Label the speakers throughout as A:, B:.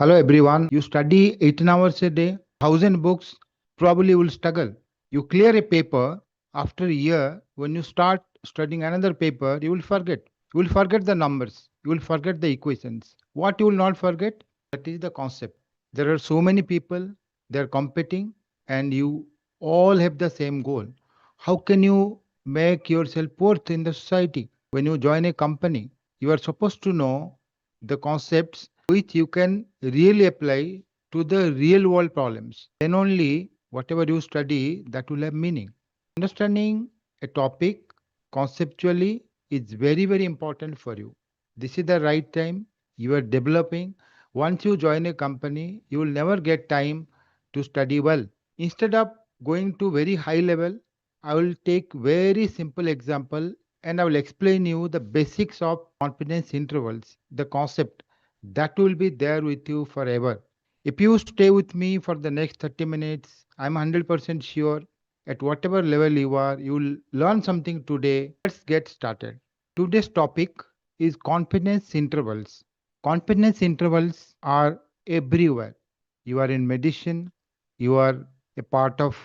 A: Hello everyone. You study 18 hours a day, 1,000 books, probably will struggle. You clear a paper, after a year, when you start studying another paper, you will forget. You will forget the numbers. You will forget the equations. What you will not forget? That is the concept. There are so many people, they are competing, and you all have the same goal. How can you make yourself worth in the society? When you join a company, you are supposed to know the concepts which you can really apply to the real world problems. Then only whatever you study that will have meaning. Understanding a topic conceptually is very, very important for you. This is the right time you are developing. Once you join a company, you will never get time to study well. Instead of going to very high level, I will take very simple example and I will explain you the basics of confidence intervals, the concept that will be there with you forever. If you stay with me for the next 30 minutes, I'm 100% sure at whatever level you are, you will learn something today. Let's get started. Today's topic is confidence intervals. Confidence intervals are everywhere. You are in medicine, you are a part of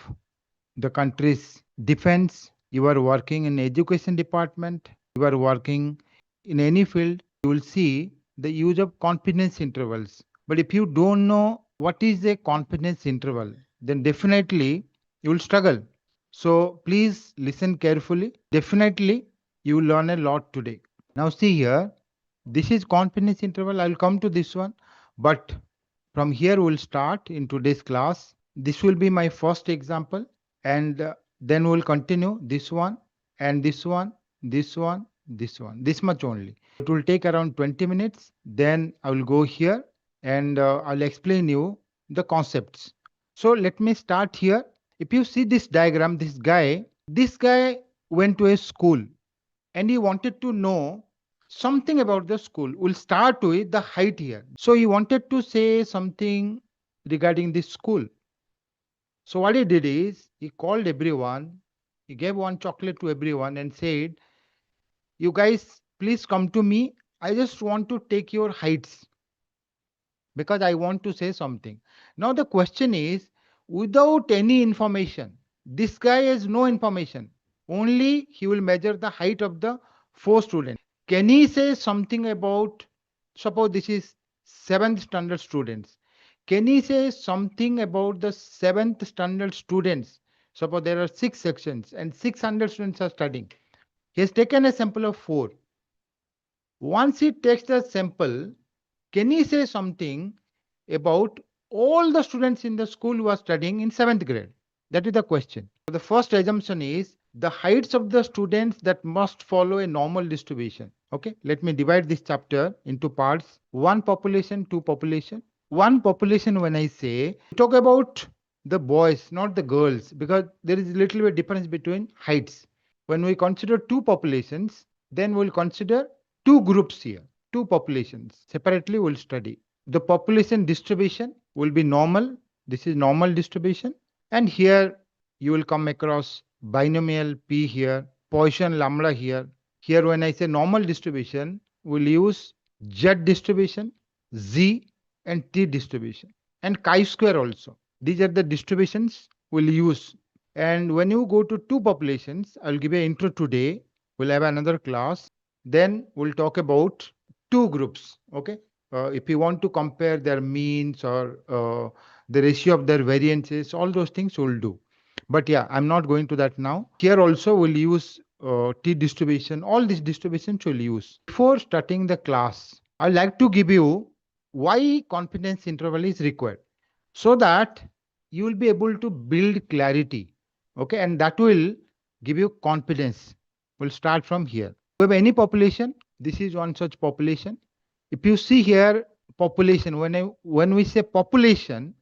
A: the country's defense, you are working in education department, you are working in any field, you will see the use of confidence intervals. But if you don't know what is a confidence interval, then definitely you will struggle. So please listen carefully. Definitely you will learn a lot today. Now see here, this is confidence interval. I will come to this one, but from here we'll start in today's class. This will be my first example, and then we'll continue this one and this one, this one, this one, this much only. It will take around 20 minutes. Then I will go here and I'll explain you the concepts. So let me start here. If you see this diagram, this guy went to a school and he wanted to know something about the school. We'll start with the height here. So he wanted to say something regarding this school. So what he did is he called everyone, he gave one chocolate to everyone and said, "You guys, please come to me. I just want to take your heights because I want to say something." Now the question is, without any information, this guy has no information. Only he will measure the height of the four students. Can he say something about, suppose this is 7th standard students. Can he say something about the 7th standard students? Suppose there are 6 sections and 600 students are studying. He has taken a sample of 4. Once he takes the sample, can he say something about all the students in the school who are studying in 7th grade? That is the question. So the first assumption is the heights of the students that must follow a normal distribution. Okay, let me divide this chapter into parts. One population, two population. One population, when I say, talk about the boys, not the girls, because there is a little bit difference between heights. When we consider two populations, then we'll consider two groups here, two populations. Separately, we'll study. The population distribution will be normal. This is normal distribution. And here you will come across binomial P here, Poisson lambda here. Here when I say normal distribution, we'll use Z distribution, Z and T distribution and chi-square also. These are the distributions we'll use. And when you go to two populations, I'll give an intro today. We'll have another class. Then we'll talk about two groups. Okay. If you want to compare their means or the ratio of their variances, all those things we'll do. But yeah, I'm not going to that now. Here also we'll use T distribution. All these distributions we'll use. Before starting the class, I'd like to give you why confidence interval is required so that you will be able to build clarity. Okay, and that will give you confidence. We'll start from here. You have any population? This is one such population. If you see here, population, when we say population,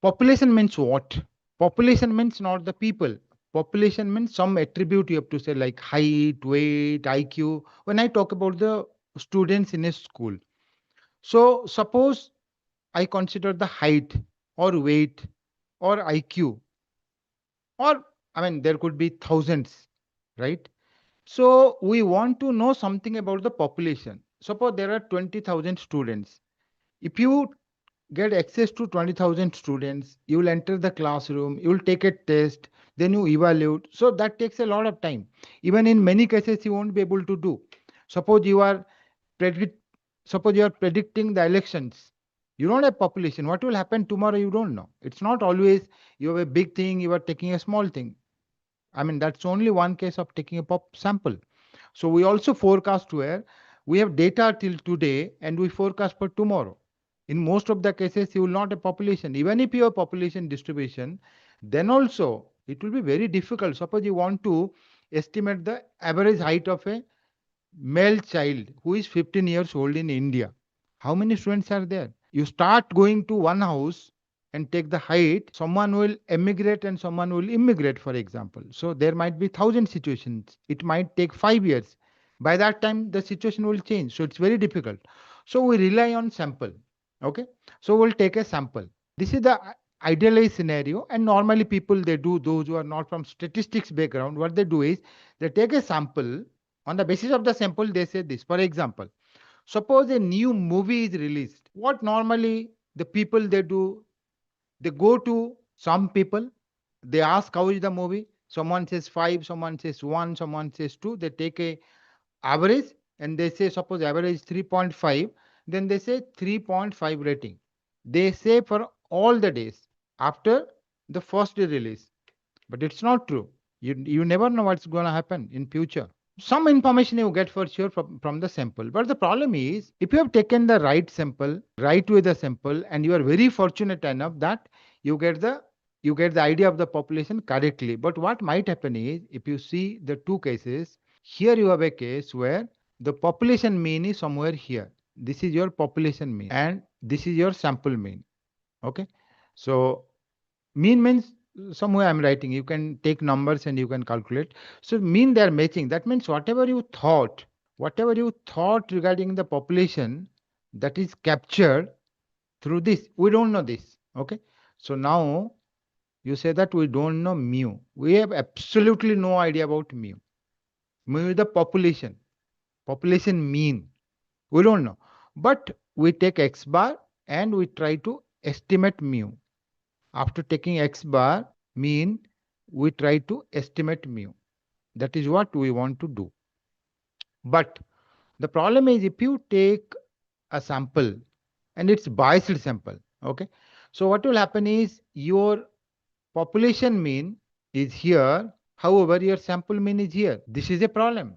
A: population means what? Population means not the people. Population means some attribute you have to say like height, weight, IQ. When I talk about the students in a school. So suppose I consider the height or weight or IQ, or I mean, there could be thousands, right? So we want to know something about the population. Suppose there are 20,000 students. If you get access to 20,000 students, you will enter the classroom, you will take a test, then you evaluate. So that takes a lot of time. Even in many cases, you won't be able to do. Suppose you are predict, suppose you are predicting the elections. You don't have population. What will happen tomorrow? You don't know. It's not always you have a big thing, you are taking a small thing. I mean, that's only one case of taking a pop sample. So we also forecast where we have data till today and we forecast for tomorrow. In most of the cases, you will not have population. Even if you have population distribution, then also it will be very difficult. Suppose you want to estimate the average height of a male child who is 15 years old in India. How many students are there? You start going to one house and take the height, someone will emigrate and someone will immigrate, for example. So there might be 1,000 situations. It might take 5 years. By that time, the situation will change. So it's very difficult. So we rely on sample. Okay. So we'll take a sample. This is the idealized scenario. And normally people, they do, those who are not from statistics background, what they do is they take a sample. On the basis of the sample, they say this. For example, suppose a new movie is released. What normally the people they do, they go to some people, they ask how is the movie. Someone says 5, someone says 1, someone says 2. They take a average and they say suppose average is 3.5, then they say 3.5 rating. They say for all the days after the first day release. But it's not true. You never know what's going to happen in future. Some information you get for sure from the sample. But the problem is, if you have taken the right sample, right with the sample, and you are very fortunate enough that you get the you get the idea of the population correctly. But what might happen is, if you see the two cases, here you have a case where the population mean is somewhere here. This is your population mean, and this is your sample mean. Okay, so mean means somewhere I'm writing, you can take numbers and you can calculate. So mean they are matching. That means whatever you thought regarding the population, that is captured through this. We don't know this. Okay. So now you say that we don't know mu. We have absolutely no idea about mu. Mu is the population mean. We don't know. But we take x bar and we try to estimate mu. After taking x bar mean, we try to estimate mu. That is what we want to do. But the problem is if you take a sample and it's biased sample, okay? So what will happen is your population mean is here, however, your sample mean is here. This is a problem.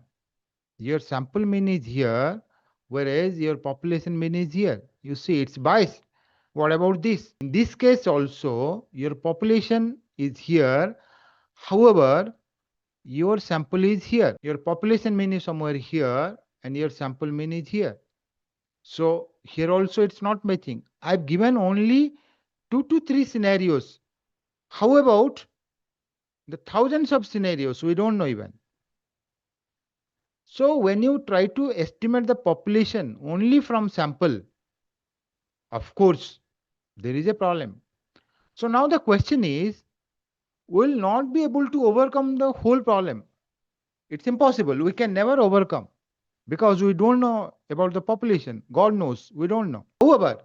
A: Your sample mean is here, whereas your population mean is here. You see, it's biased. What about this? In this case also, your population is here. However, your sample is here. Your population mean is somewhere here and your sample mean is here. So here also it's not matching. I've given only 2 to 3 scenarios. How about the thousands of scenarios? We don't know even. So when you try to estimate the population only from sample, of course, there is a problem. So now the question is, we'll not be able to overcome the whole problem. It's impossible. We can never overcome because we don't know about the population. God knows, we don't know. However,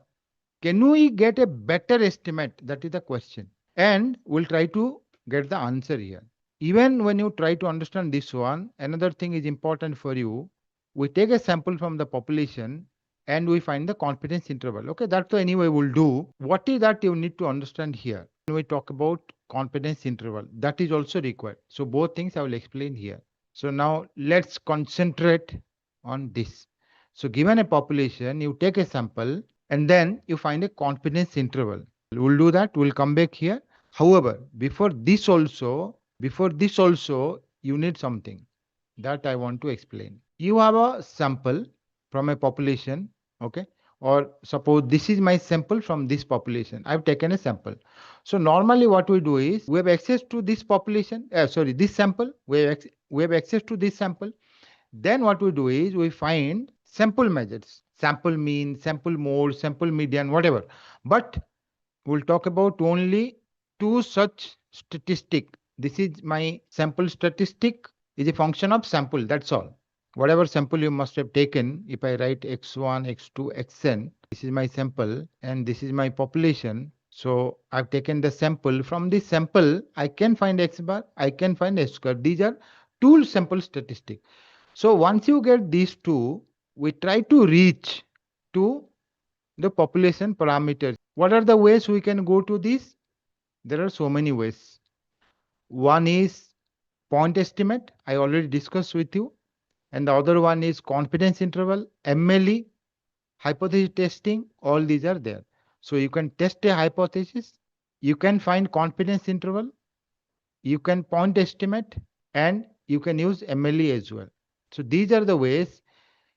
A: can we get a better estimate? That is the question. And we'll try to get the answer here. Even when you try to understand this one, another thing is important for you. We take a sample from the population and we find the confidence interval. Okay, that's the anyway we'll do. What is that you need to understand here? When we talk about confidence interval, that is also required. So both things I will explain here. So now let's concentrate on this. So given a population, you take a sample and then you find a confidence interval. We'll do that. We'll come back here. However, before this also, you need something that I want to explain. You have a sample from a population, okay? Or suppose this is my sample from this population. I've taken a sample. So normally what we do is we have access to this population, this sample. We have access to this sample. Then what we do is we find sample measures, sample mean, sample mode, sample median, whatever. But we'll talk about only two such statistic. This is my sample statistic is a function of sample. That's all. whatever sample you must have taken, if I write x1, x2, xn, this is my sample and this is my population. So I've taken the sample. From this sample, I can find x bar, I can find x square. These are two sample statistics. So once you get these two, we try to reach to the population parameters. What are the ways we can go to this? There are so many ways. One is point estimate, I already discussed with you. And the other one is confidence interval, MLE, hypothesis testing, all these are there. So you can test a hypothesis, you can find confidence interval, you can point estimate, and you can use MLE as well. So these are the ways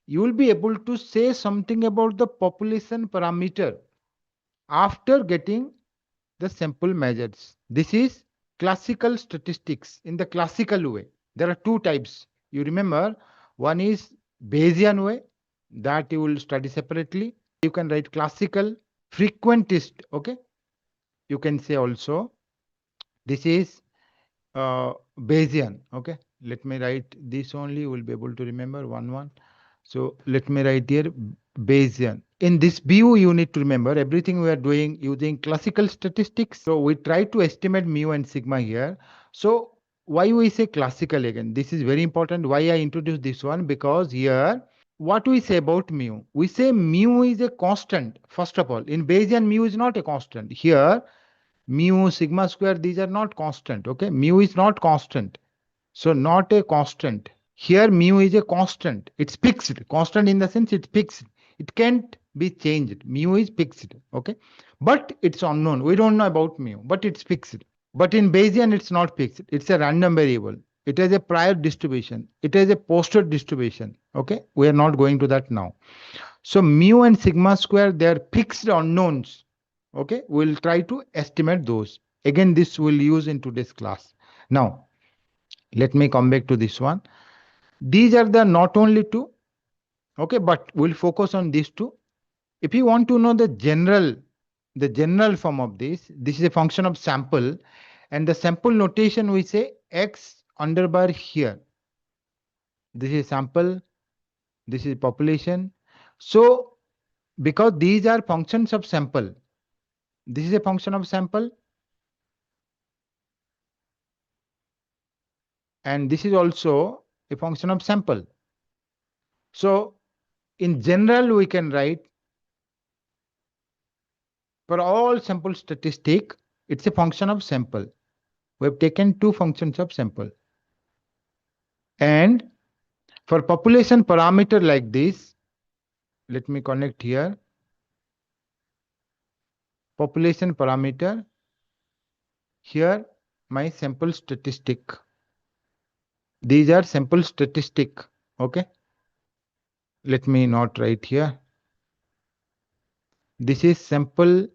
A: you will be able to say something about the population parameter after getting the sample measures. This is classical statistics in the classical way. There are two types. You remember, one is Bayesian way that you will study separately. You can write classical frequentist. Okay. You can say also this is Bayesian. Okay. Let me write this only. You will be able to remember one. So let me write here Bayesian. In this BU, you need to remember everything we are doing using classical statistics. So we try to estimate mu and sigma here. So why we say classical again? This is very important. Why I introduce this one? Because here, what we say about mu? We say mu is a constant, first of all. In Bayesian, mu is not a constant. Here, mu, sigma square, these are not constant. Okay, mu is not constant. So not a constant. Here mu is a constant. It's fixed. Constant in the sense it's fixed. It can't be changed. Mu is fixed. Okay. But it's unknown. We don't know about mu, but it's fixed. But in Bayesian, it's not fixed. It's a random variable. It has a prior distribution. It has a posterior distribution. Okay. We are not going to that now. So mu and sigma square, they are fixed unknowns. Okay. We'll try to estimate those. Again, this we'll use in today's class. Now, let me come back to this one. These are the not only two, okay, but we'll focus on these two. If you want to know the general form of this is a function of sample, and the sample notation we say x underbar here. This is sample, this is population. So because these are functions of sample, this is a function of sample, and this is also a function of sample. So in general, we can write for all sample statistic, it's a function of sample. We have taken two functions of sample. And for population parameter like this, let me connect here. Population parameter, here my sample statistic. These are sample statistic. Okay. Let me not write here. This is sample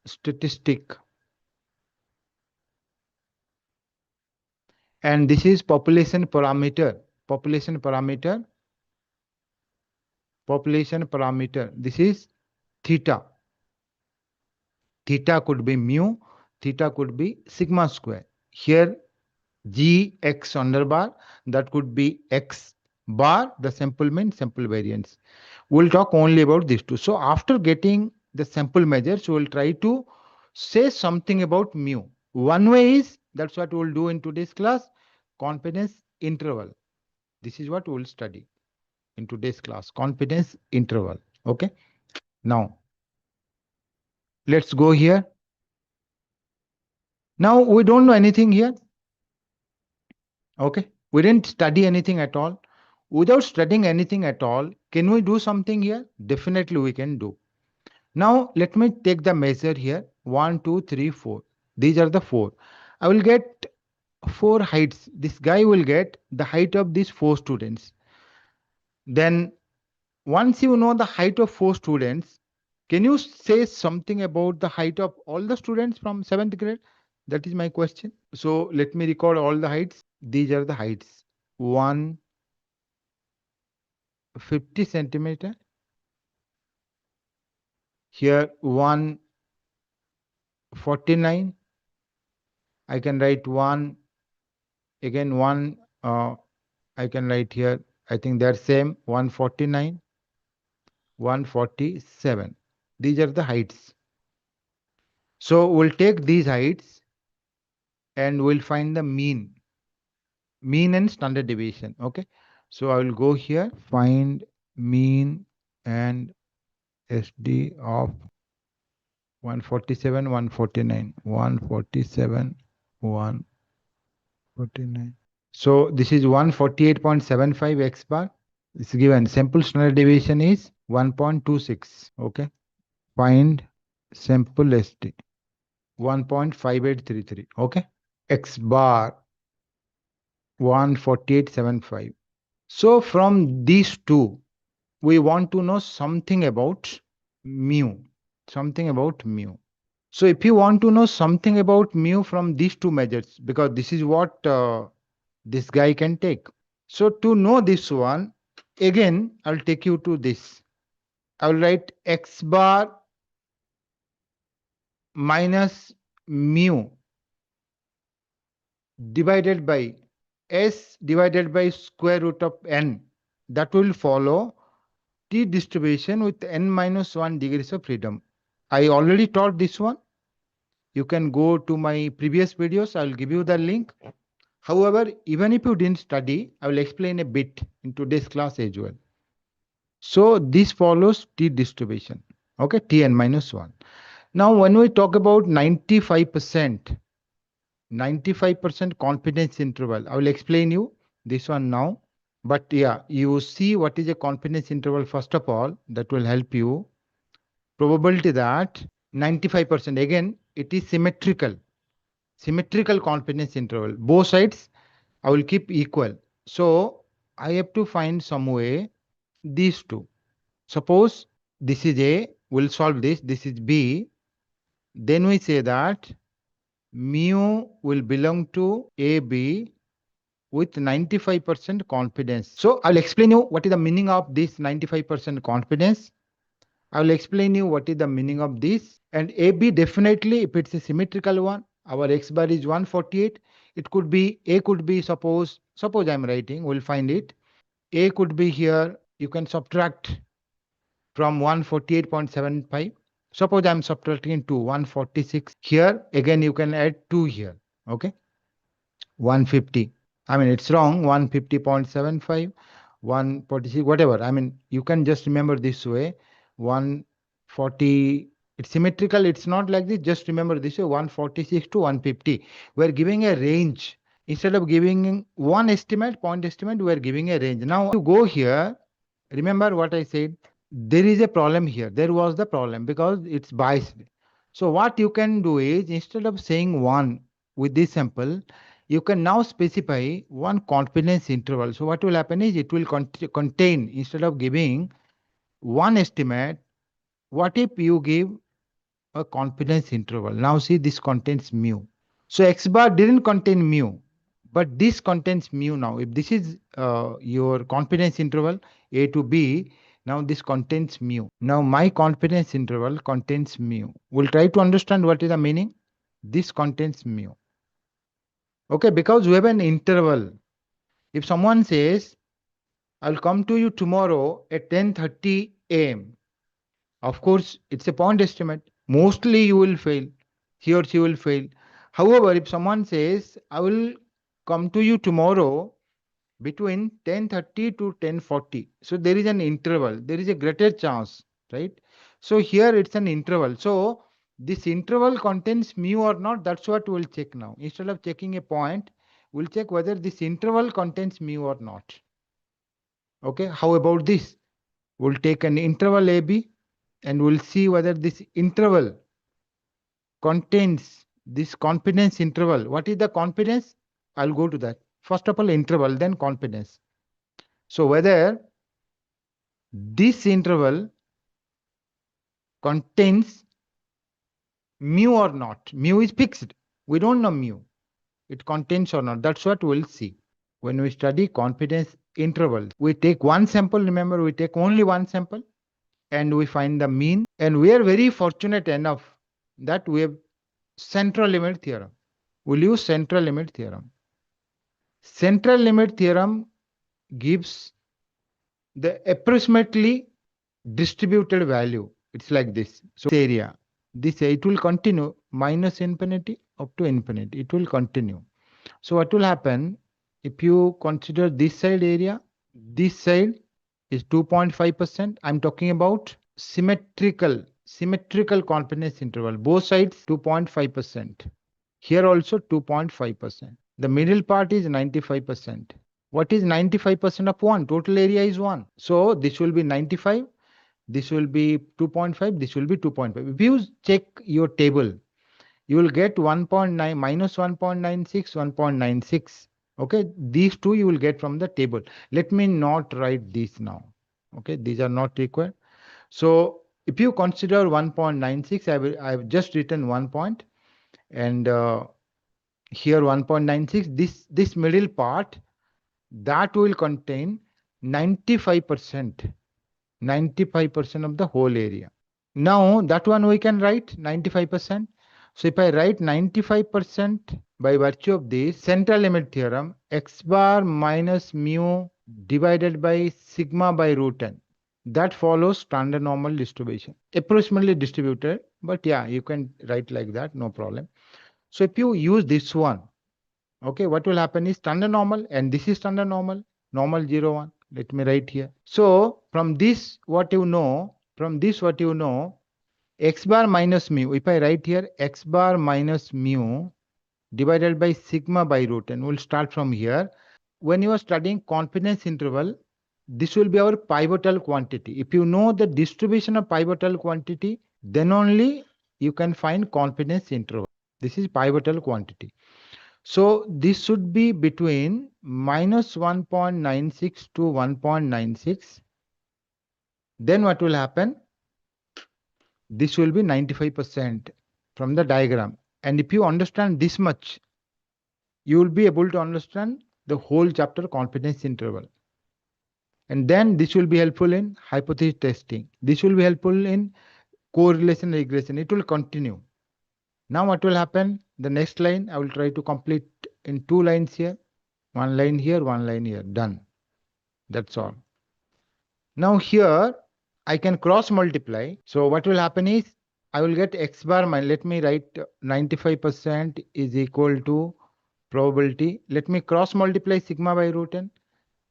A: statistic. And this is population parameter. Population parameter. Population parameter. This is theta. Theta could be mu, theta could be sigma square. Here g x underbar, that could be x bar, the sample mean, sample variance. We'll talk only about these two. So after getting the sample measures, we'll try to say something about mu. One way is, that's what we'll do in today's class, confidence interval. This is what we'll study in today's class, confidence interval. Okay. Now, let's go here. Now we don't know anything here. Okay. We didn't study anything at all. Without studying anything at all, can we do something here? Definitely we can do. Now let me take the measure here. 1, 2, 3, 4. These are the 4. I will get 4 heights. This guy will get the height of these 4 students. Then once you know the height of 4 students, can you say something about the height of all the students from 7th grade? That is my question. So let me record all the heights. These are the heights. 1, 50 centimeter. Here 149. I can write 1, again 1, I can write here I think they're same, 149, 147. These are the heights. So we'll take these heights and we'll find the mean and standard deviation. Okay. So I will go here, find mean and SD of 147, 149, 147, 149. So this is 148.75 x bar. It's given. Simple standard deviation is 1.26. Okay. Find simple SD 1.5833. Okay. X bar 148.75. So from these two, we want to know something about mu. Something about mu. So if you want to know something about mu from these two measures, because this is what this guy can take. So to know this one, again, I'll take you to this. I'll write x bar minus mu divided by s divided by square root of n. That will follow t distribution with n minus 1 degrees of freedom. I already taught this one. You can go to my previous videos. I will give you the link. However, even if you didn't study, I will explain a bit in today's class as well. So this follows t distribution. Okay, tn minus 1. Now, when we talk about 95% confidence interval, I will explain you this one now. But yeah, you see what is a confidence interval first of all. That will help you. Probability that 95%, again, it is symmetrical confidence interval. Both sides I will keep equal. So I have to find some way these two. Suppose this is A, we'll solve this. This is B. Then we say that mu will belong to AB with 95% confidence. So I'll explain you what is the meaning of this 95% confidence. I will explain you what is the meaning of this. And AB definitely, if it's a symmetrical one, our x bar is 148. It could be, A could be, suppose I'm writing, we'll find it. A could be here, you can subtract from 148.75. Suppose I'm subtracting to 146. Here, again, you can add 2 here. Okay. 150. I mean, it's wrong. 150.75, 146, whatever. I mean, you can just remember this way. 140, it's symmetrical. It's not like this. Just remember this way, 146 to 150. We're giving a range. Instead of giving one estimate, point estimate, we're giving a range. Now, to go here, remember what I said? There is a problem here. There was the problem because it's biased. So what you can do is, instead of saying 1 with this sample, you can now specify one confidence interval. So what will happen is it will contain, instead of giving one estimate, what if you give a confidence interval? Now see, this contains mu. So x bar didn't contain mu, but this contains mu now. If this is your confidence interval A to B, now this contains mu. Now my confidence interval contains mu. We'll try to understand what is the meaning. This contains mu. Okay, because we have an interval. If someone says, I'll come to you tomorrow at 10:30 a.m., of course, it's a point estimate. Mostly you will fail. He or she will fail. However, if someone says, I will come to you tomorrow between 10:30 to 10:40, so there is an interval. There is a greater chance, right? So here it's an interval. So this interval contains mu or not, that's what we'll check now. Instead of checking a point, we'll check whether this interval contains mu or not. Okay, how about this? We'll take an interval AB and we'll see whether this interval contains this confidence interval. What is the confidence? I'll go to that. First of all, interval, then confidence. So whether this interval contains mu or not. Mu is fixed. We don't know mu. It contains or not. That's what we'll see. When we study confidence intervals, we take one sample. Remember, we take only one sample and we find the mean. And we are very fortunate enough that we have central limit theorem. We'll use central limit theorem. Central limit theorem gives the approximately distributed value, it's like this. So area, this it will continue minus infinity up to infinity. It will continue. So what will happen if you consider this side area? This side is 2.5%. I'm talking about symmetrical confidence interval. Both sides 2.5%. Here also 2.5%. The middle part is 95%. What is 95% of 1? Total area is 1. So this will be 95. This will be 2.5. This will be 2.5. If you check your table, you will get 1.9 minus 1.96, 1.96. Okay, these two you will get from the table. Let me not write these now. Okay, these are not required. So if you consider 1.96, I've just written 1 point, and here 1.96. This middle part, that will contain 95%, 95% of the whole area. Now that one we can write 95%. So if I write 95% by virtue of this central limit theorem, x bar minus mu divided by sigma by root n, that follows standard normal distribution, approximately distributed, but yeah, you can write like that, no problem. So if you use this one, okay, what will happen is standard normal, and this is standard normal, normal 0, 1. Let me write here. So from this, what you know, x bar minus mu, if I write here x bar minus mu divided by sigma by root n, we'll start from here. When you are studying confidence interval, this will be our pivotal quantity. If you know the distribution of pivotal quantity, then only you can find confidence interval. This is pivotal quantity. So this should be between minus 1.96 to 1.96. Then what will happen? This will be 95% from the diagram. And if you understand this much, you will be able to understand the whole chapter confidence interval. And then this will be helpful in hypothesis testing. This will be helpful in correlation regression. It will continue. Now what will happen? The next line, I will try to complete in 2 lines here. 1 line here, 1 line here. Done. That's all. Now here, I can cross multiply. So what will happen is, I will get x bar minus, let me write 95% is equal to probability. Let me cross multiply sigma by root n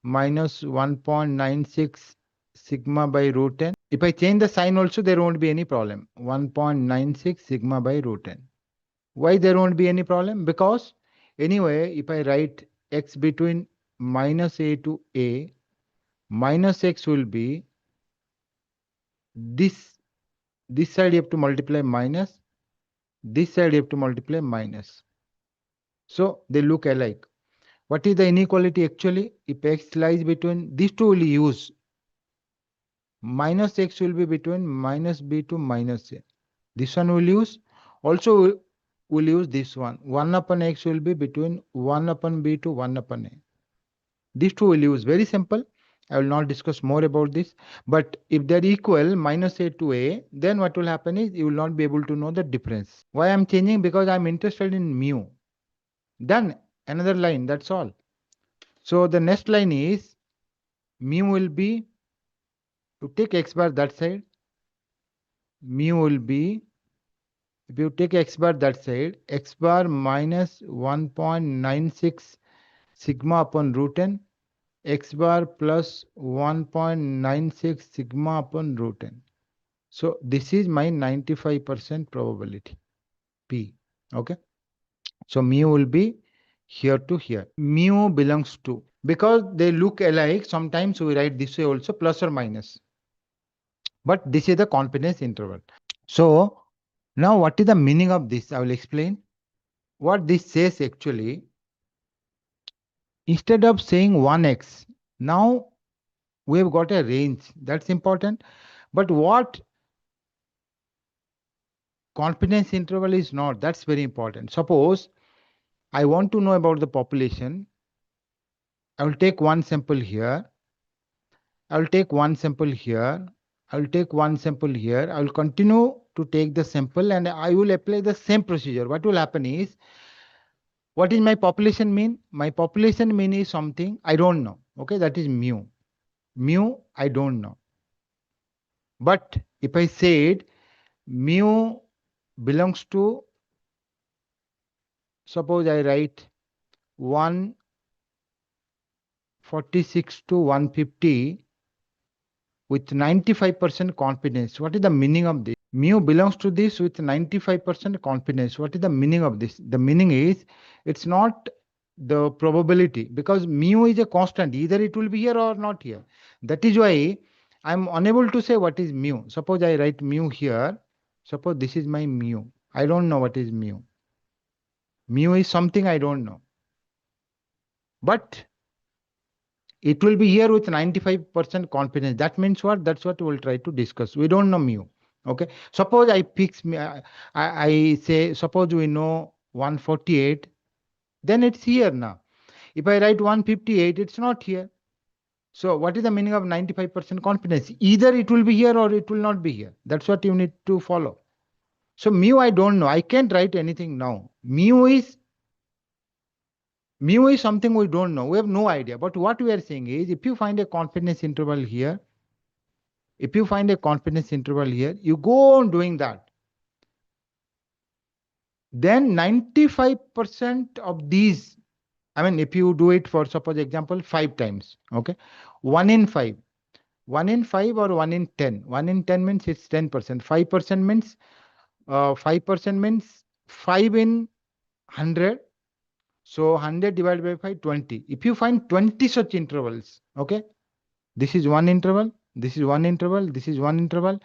A: minus 1.96 sigma by root n. If I change the sign also, there won't be any problem. 1.96 sigma by root n. Why there won't be any problem? Because anyway, if I write x between minus a to a, minus x will be this side you have to multiply minus, this side you have to multiply minus. So they look alike. What is the inequality actually? If x lies between, these two will use. Minus x will be between minus b to minus a. This one will use. Also will use this one. 1 upon x will be between 1 upon b to 1 upon a. These two will use. Very simple. I will not discuss more about this. But if they're equal, minus a to a, then what will happen is you will not be able to know the difference. Why I'm changing? Because I'm interested in mu. Done. Another line. That's all. So the next line is mu will be, to take x bar that side, mu will be, if you take x bar that side, x bar minus 1.96 sigma upon root n, x bar plus 1.96 sigma upon root n. So this is my 95% probability, P. Okay. So mu will be here to here. Mu belongs to, because they look alike, sometimes we write this way also, plus or minus. But this is the confidence interval. So now what is the meaning of this? I will explain. What this says actually, instead of saying 1x, now we have got a range. That's important. But what confidence interval is not, that's very important. Suppose I want to know about the population. I will take one sample here. I will take one sample here. I will take one sample here. I will continue to take the sample and I will apply the same procedure. What will happen is, what is my population mean? My population mean is something I don't know. Okay, that is mu. Mu, I don't know. But if I said mu belongs to, suppose I write 146 to 150 with 95% confidence. What is the meaning of this? Mu belongs to this with 95% confidence. What is the meaning of this? The meaning is it's not the probability, because mu is a constant. Either it will be here or not here. That is why I'm unable to say what is mu. Suppose I write mu here. Suppose this is my mu. I don't know what is mu. Mu is something I don't know. But it will be here with 95% confidence. That means what? That's what we'll try to discuss. We don't know mu. Okay. Suppose I fix me. I say, suppose we know 148, then it's here now. If I write 158, it's not here. So what is the meaning of 95% confidence? Either it will be here or it will not be here. That's what you need to follow. So mu, I don't know. I can't write anything now. Mu is something we don't know. We have no idea. But what we are saying is, if you find a confidence interval here, you go on doing that. Then 95% of these, I mean, if you do it for, suppose example, 5 times, okay? 1 in 5. 1 in 5 or 1 in 10. 1 in 10 means it's 10%. 5% means 5% means 5 in 100. So 100 divided by 5, 20. If you find 20 such intervals, okay? This is one interval, this is one interval, this is one interval.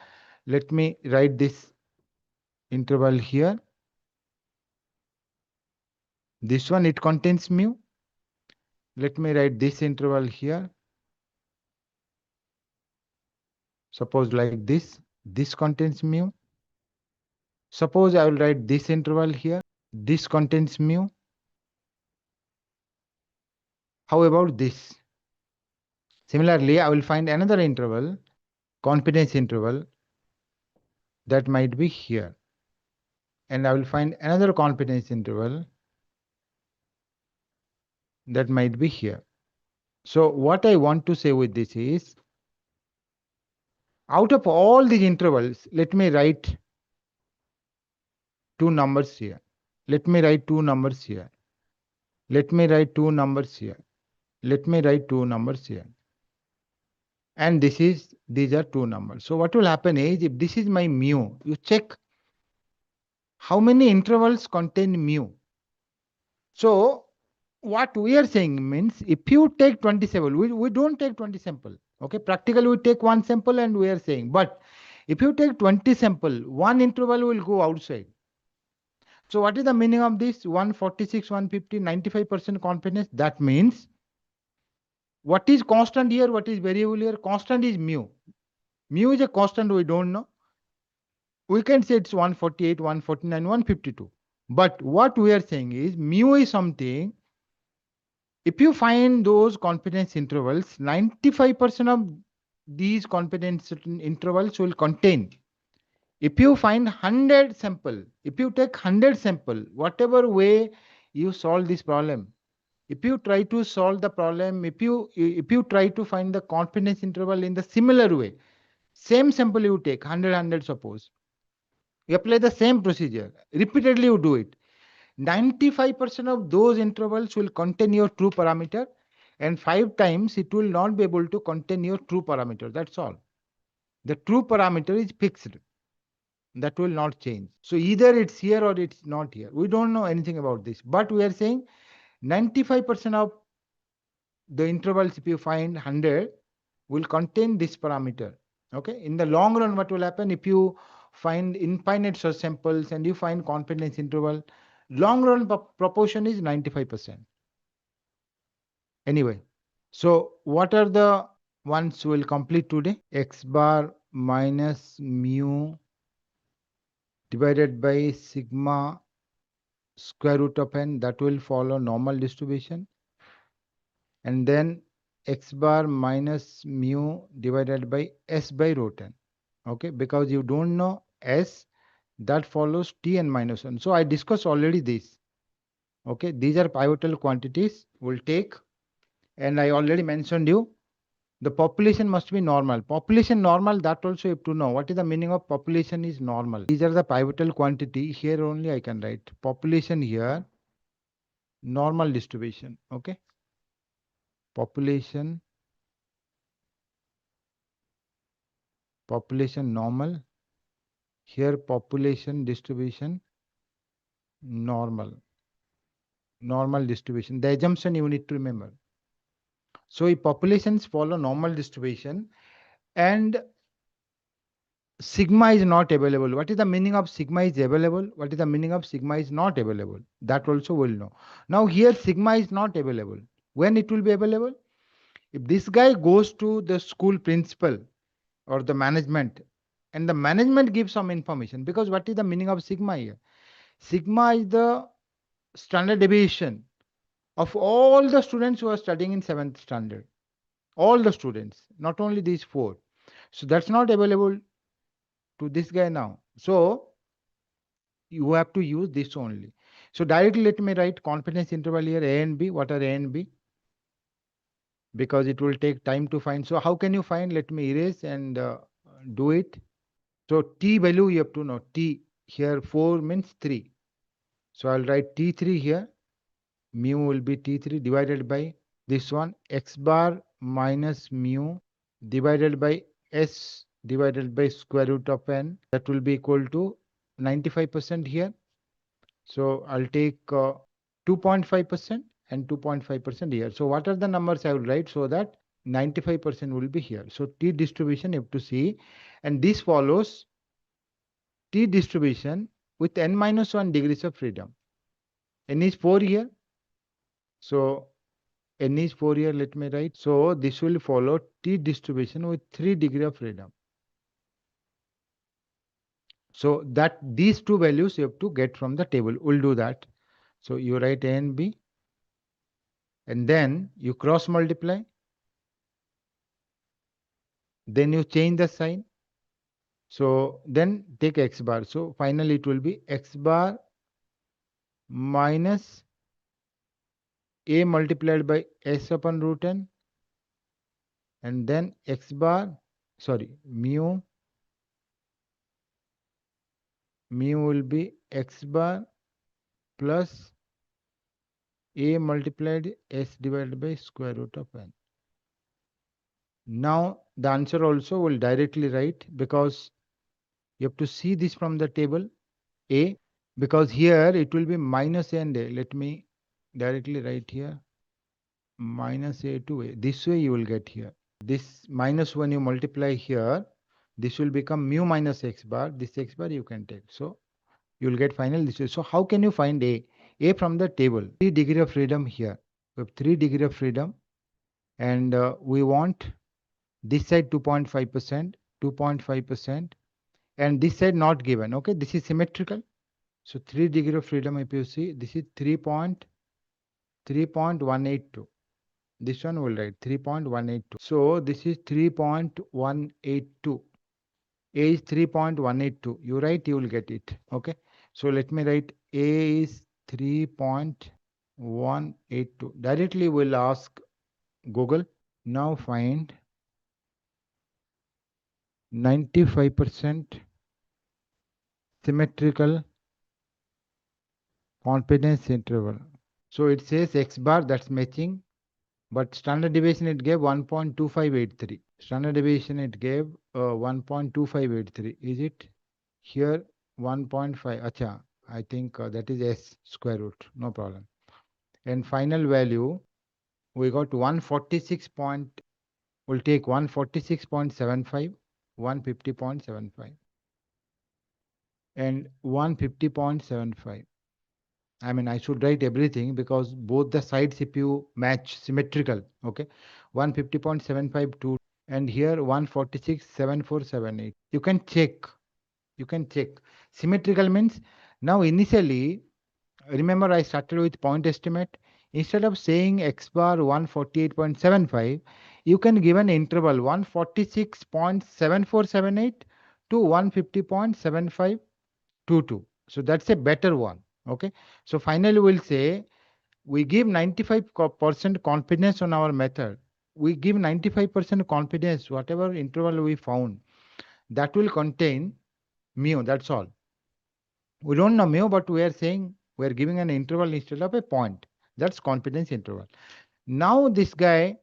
A: Let me write this interval here. This one, it contains mu. Let me write this interval here. Suppose like this. This contains mu. Suppose I will write this interval here. This contains mu. How about this? Similarly, I will find another interval, confidence interval, that might be here. And I will find another confidence interval that might be here. So what I want to say with this is, out of all these intervals, let me write 2 numbers here. Let me write 2 numbers here. Let me write 2 numbers here. Let me write 2 numbers here. And these are 2 numbers. So what will happen is, if this is my mu, you check how many intervals contain mu. So what we are saying means, if you take 20 sample, we don't take 20 sample. Okay, practically we take 1 sample and we are saying, but if you take 20 sample, 1 interval will go outside. So what is the meaning of this? 146, 150, 95% confidence. That means, what is constant here? What is variable here? Constant is mu. Mu is a constant we don't know. We can say it's 148, 149, 152. But what we are saying is, mu is something. If you find those confidence intervals, 95% of these confidence intervals will contain. If you find 100 sample, if you take 100 sample, whatever way you solve this problem, if you try to solve the problem, if you try to find the confidence interval in the similar way, same sample you take, 100, suppose. You apply the same procedure. Repeatedly you do it. 95% of those intervals will contain your true parameter, and 5 times it will not be able to contain your true parameter. That's all. The true parameter is fixed. That will not change. So either it's here or it's not here. We don't know anything about this. But we are saying 95% of the intervals, if you find 100, will contain this parameter. Okay. In the long run, what will happen if you find infinite such samples and you find confidence interval? Long run proportion is 95%. Anyway, so what are the ones we will complete today? X bar minus mu divided by sigma square root of n, that will follow normal distribution. And then x bar minus mu divided by s by root n. Okay, because you don't know s, that follows Tn minus 1. So I discussed already this. Okay, these are pivotal quantities we'll take. And I already mentioned you, The population must be normal. Population normal, that also you have to know. What is the meaning of population is normal? These are the pivotal quantity. Here only I can write population here, normal distribution. Okay. Population normal. Here population distribution normal. Normal distribution. The assumption you need to remember. So if populations follow normal distribution and sigma is not available. What is the meaning of sigma is available? What is the meaning of sigma is not available? That also will know. Now here sigma is not available. When it will be available? If this guy goes to the school principal or the management and the management gives some information, because what is the meaning of sigma here? Sigma is the standard deviation of all the students who are studying in 7th standard. All the students, not only these 4. So that's not available to this guy now. So you have to use this only. So directly let me write confidence interval here A and B. What are A and B? Because it will take time to find. So how can you find? Let me erase and do it. So T value you have to know. T here 4 means 3. So I'll write T3 here. Mu will be T3 divided by this one x bar minus mu divided by S divided by square root of n. That will be equal to 95% here. So I'll take 2.5% and 2.5% here. So what are the numbers I will write so that 95% will be here. So T distribution you have to see, and this follows T distribution with n minus 1 degrees of freedom. N is 4 here. So n is 4 here, let me write. So this will follow T distribution with 3 degree of freedom. So that these two values you have to get from the table. We'll do that. So you write A and B, and then you cross multiply. Then you change the sign. So then take x bar. So finally it will be x bar minus a multiplied by s upon root n, and then x bar, sorry, mu will be x bar plus a multiplied s divided by square root of n. Now the answer also will directly write, because you have to see this from the table A, because here it will be minus a and a. Let me directly write here minus a to a. This way you will get here. This minus 1 you multiply here, this will become mu minus x bar. This x bar you can take. So you will get final this way. So how can you find A? A from the table. 3 degree of freedom here. We have 3 degree of freedom, and we want this side 2.5%, 2.5%, and this side not given. Okay, this is symmetrical. So 3 degree of freedom, if you see, this is 3.182. This one will write 3.182. So this is 3.182. A is 3.182. You write, you will get it. Okay. So let me write A is 3.182. Directly we'll ask Google. Now find 95% symmetrical confidence interval. So it says x bar, that's matching, but standard deviation it gave 1.2583. Standard deviation it gave 1.2583. Is it here 1.5? Acha, I think that is s square root. No problem. And final value we got 146 point. We'll take 146.75, 150.75, and 150.75. I mean, I should write everything because both the sides, if you match symmetrical, okay, 150.75 to, and here 146.7478. You can check. You can check. Symmetrical means, now initially, remember I started with point estimate. Instead of saying x bar 148.75, you can give an interval 146.7478 to 150.7522. So that's a better one. Okay. So finally we'll say we give 95% confidence on our method. we give 95% confidence, whatever interval we found, that will contain mu, that's all. We don't know mu, but we are saying we are giving an interval instead of a point. That's confidence interval. Now this guy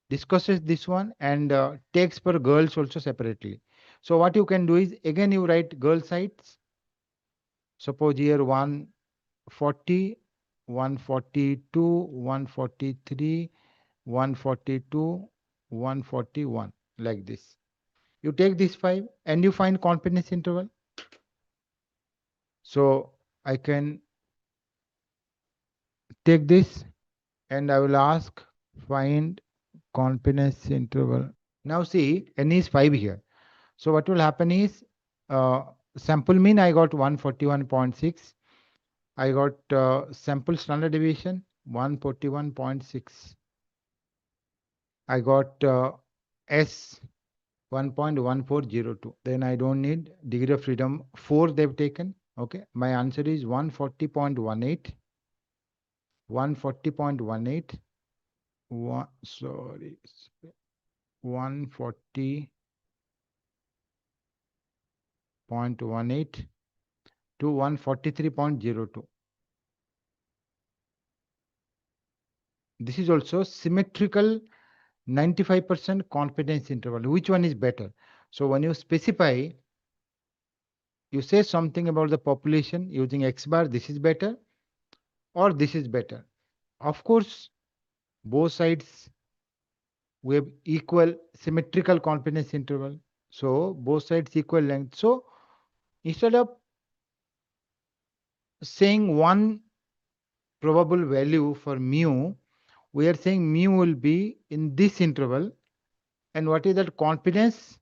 A: discusses this one and takes for girls also separately. So what you can do is, again you write girl sides. Suppose here 140, 142, 143, 142, 141, like this. You take these 5 and you find confidence interval. So I can take this and I will ask find confidence interval. Now see, n is 5 here. So what will happen is, sample mean I got 141.6. I got sample standard deviation 141.6. I got S 1.1402. Then I don't need degree of freedom 4 they've taken. Okay, my answer is 140.18. 140.18. Sorry, 140.18 to 143.02. This is also symmetrical 95% confidence interval. Which one is better? So when you specify, you say something about the population using X bar, this is better or this is better. Of course, both sides we have equal symmetrical confidence interval. So both sides equal length. So instead of saying one probable value for mu, we are saying mu will be in this interval. And what is that confidence?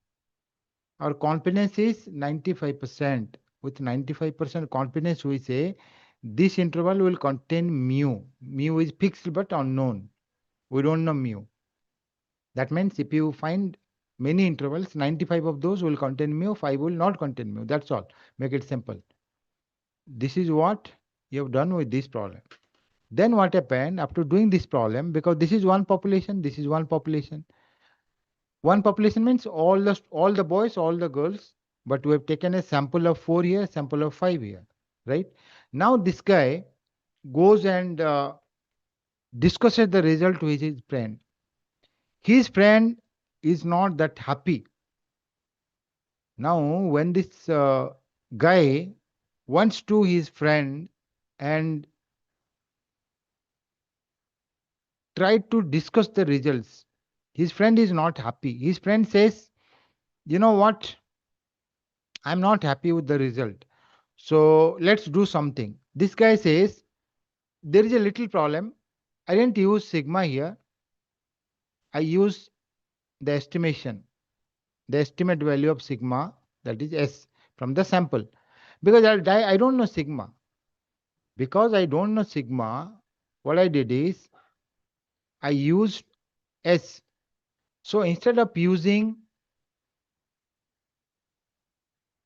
A: Our confidence is 95%. With 95% confidence, we say this interval will contain mu. Mu is fixed but unknown. We don't know mu. That means if you find many intervals, 95 of those will contain mu, 5 will not contain mu. That's all. Make it simple. This is what you have done with this problem. Then what happened after doing this problem, because this is one population, this is one population. One population means all the boys, all the girls, but we have taken a sample of 4 here, sample of 5 here, right? Now this guy goes and discusses the result with his friend. His friend is not that happy. Now when this guy wants to his friend and tried to discuss the results, his friend is not happy. His friend says, you know what, I'm not happy with the result. So let's do something. This guy says, there is a little problem. I didn't use sigma here. I use the estimation, the estimate value of sigma, that is S, from the sample. Because I don't know sigma. Because I don't know sigma, what I did is, I used S. So instead of using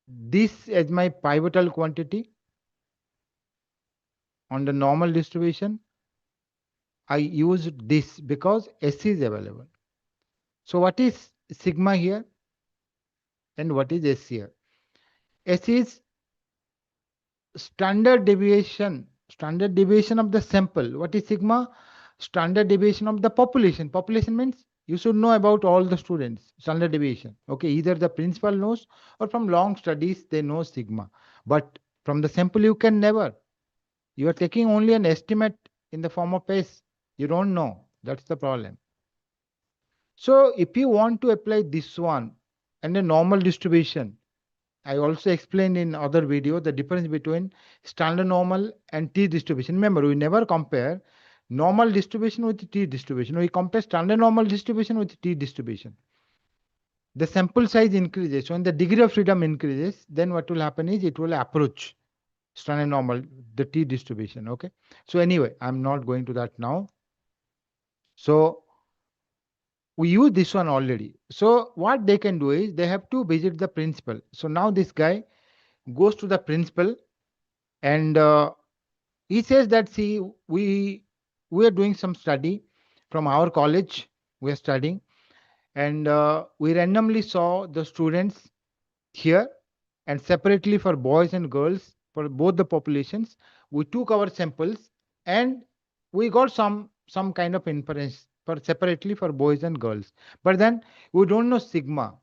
A: this as my pivotal quantity on the normal distribution, I used this because S is available. So what is sigma here and what is S here? S is standard deviation of the sample. What is sigma? Standard deviation of the population. Population means you should know about all the students. Standard deviation. Okay, either the principal knows or from long studies they know sigma. But from the sample you can never. You are taking only an estimate in the form of S. You don't know. That's the problem. So if you want to apply this one and a normal distribution, I also explained in other video the difference between standard normal and t distribution. Remember, we never compare normal distribution with t distribution. We compare standard normal distribution with t distribution. The sample size increases. So when the degree of freedom increases, then what will happen is it will approach standard normal, the t distribution. Okay. So anyway, I'm not going to that now. So we use this one already. So what they can do is they have to visit the principal. So now this guy goes to the principal and he says that, see, we are doing some study from our college we are studying, and we randomly saw the students here, and separately for boys and girls, for both the populations, we took our samples, and we got some kind of inference for separately for boys and girls. But then we don't know sigma.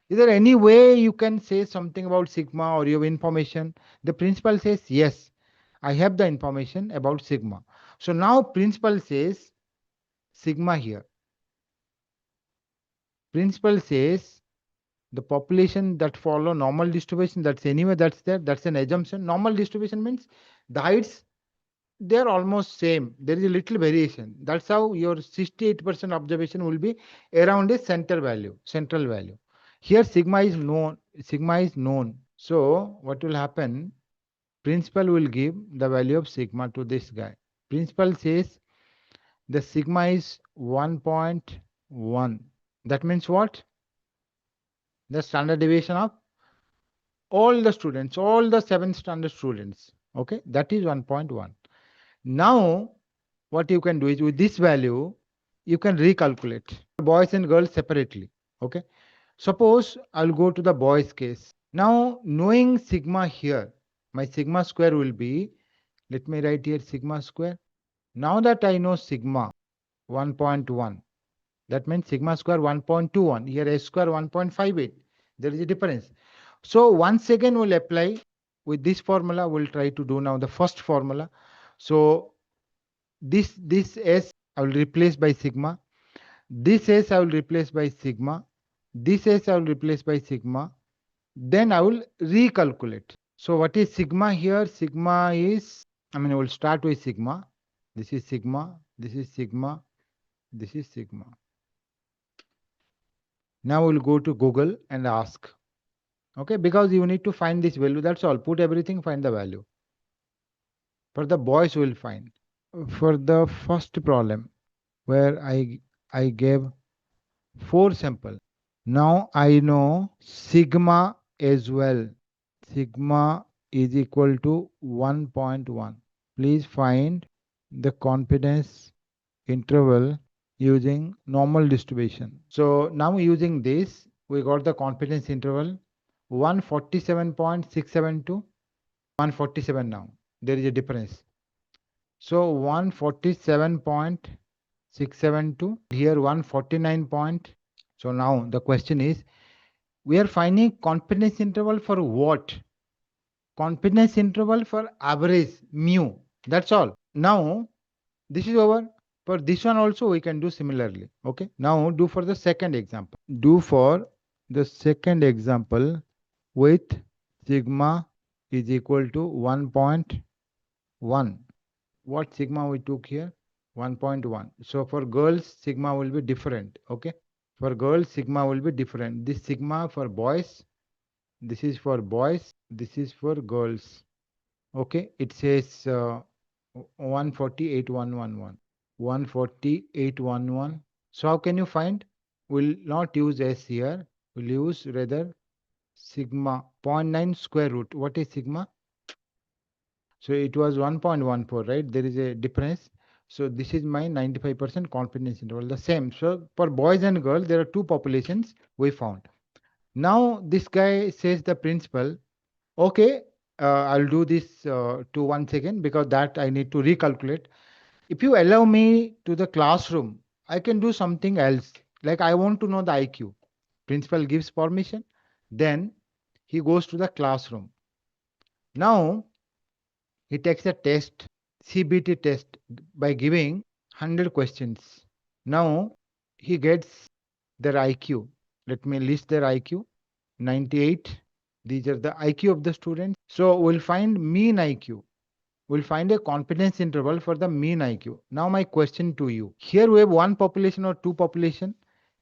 A: Is there any way you can say something about sigma, or you have information? The principal says yes, I have the information about sigma. So now principal says sigma here. Principal says the population that follow normal distribution, that's anyway that's there, that's an assumption. Normal distribution means the heights, they're almost same, there is a little variation. That's how your 68% observation will be around a central value. Here sigma is known. So what will happen, principal will give the value of sigma to this guy. Principal says the sigma is 1.1. That means what? The standard deviation of all the students, all the 7th standard students. Okay, that is 1.1. Now, what you can do is with this value, you can recalculate boys and girls separately. Okay, suppose I'll go to the boys case. Now, knowing sigma here, my sigma square will be, let me write here sigma square. Now that I know sigma 1.1, that means sigma square 1.21. Here S square 1.58. There is a difference. So once again we'll apply with this formula. We'll try to do now the first formula. So this S I will replace by sigma. This S I will replace by sigma. This S I will replace by sigma. Then I will recalculate. So what is sigma here? Sigma is, I will start with sigma. This is sigma. This is sigma. This is sigma. Now we'll go to Google and ask. Okay, because you need to find this value. That's all. Put everything, find the value. For the boys, we'll find. For the first problem, where I gave 4 sample. Now I know sigma as well. Sigma is equal to 1.1. Please find the confidence interval using normal distribution. So now using this, we got the confidence interval 147.672, 147 now. There is a difference. So 147.672, here 149. So now the question is, we are finding confidence interval for what? Confidence interval for average mu. That's all. Now this is over. For this one also we can do similarly. Okay. Now do for the second example. Do for the second example with sigma is equal to 1.1. What sigma we took here? 1.1. So for girls, sigma will be different. Okay. For girls, sigma will be different. This sigma for boys, this is for boys, this is for girls. Okay. It says 148,111. 148,111. So how can you find? We'll not use S here. We'll use rather sigma 0.9 square root. What is sigma? So it was 1.14, right? There is a difference. So this is my 95% confidence interval, the same. So for boys and girls, there are 2 populations we found. Now this guy says the principal, okay, I'll do this to once again, because that I need to recalculate. If you allow me to the classroom, I can do something else. Like I want to know the IQ. Principal gives permission. Then he goes to the classroom. Now he takes a test, CBT test, by giving 100 questions. Now he gets their IQ. Let me list their IQ. 98. These are the IQ of the students. So we'll find mean IQ. We'll find a confidence interval for the mean IQ. Now my question to you. Here we have 1 population or 2 population.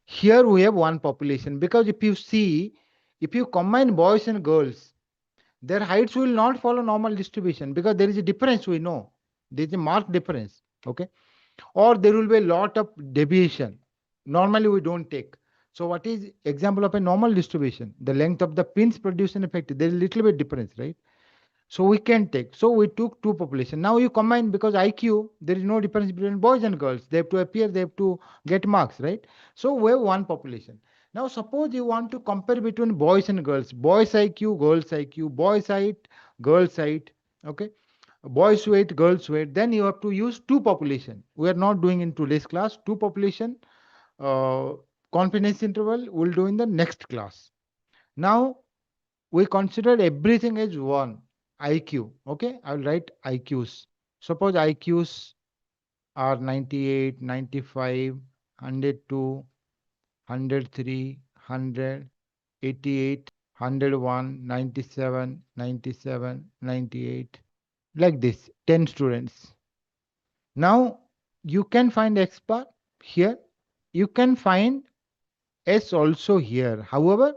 A: Here we have 1 population, because if you see, if you combine boys and girls, their heights will not follow normal distribution, because there is a difference, we know. There is a marked difference. Okay. Or there will be a lot of deviation. Normally we don't take. So what is example of a normal distribution? The length of the pins produce an effect. There is a little bit difference, right? So we can take. So we took two population. Now you combine, because IQ, there is no difference between boys and girls. They have to appear, they have to get marks, right? So we have one population. Now suppose you want to compare between boys and girls. Boys IQ, girls IQ, boys height, girls height. Okay. Boys weight, girls weight. Then you have to use two population. We are not doing in today's class. Two population uh, confidence interval we'll do in the next class. Now we consider everything as one. IQ. Okay, I will write IQs. Suppose IQs are 98, 95, 102, 103, 100, 88, 101, 97, 97, 98, like this, 10 students. Now you can find X bar here. You can find S also here. However,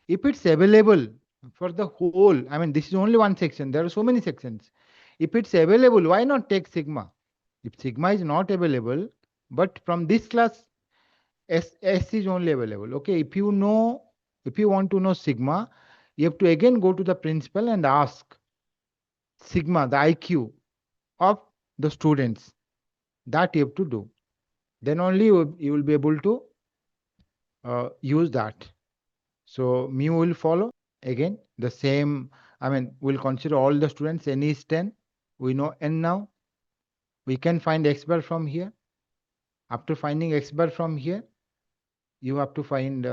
A: if it's available for the whole, I mean, this is only one section, there are so many sections. If it's available, why not take sigma? If sigma is not available, but from this class, S is only available. Okay, if you know, if you want to know sigma, you have to again go to the principal and ask sigma, the IQ of the students. That you have to do. Then only you will be able to use that. So mu will follow again the same. I mean, we'll consider all the students. N is 10. We know N now. We can find X bar from here. After finding X bar from here, you have to find,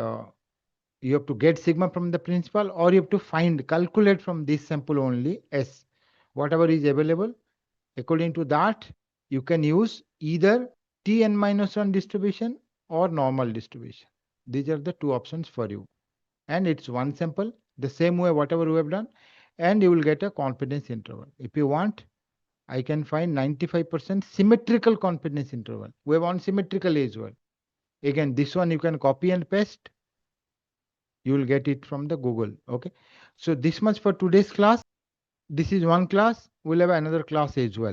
A: you have to get sigma from the principal, or you have to calculate from this sample only S. Whatever is available, according to that, you can use either Tn minus 1 distribution or normal distribution. These are the two options for you. And it's one sample, the same way whatever we have done, and you will get a confidence interval. If you want, I can find 95% symmetrical confidence interval. We have one symmetrical as well. Again, this one you can copy and paste. You will get it from the Google. Okay. So this much for today's class. This is one class. We'll have another class as well.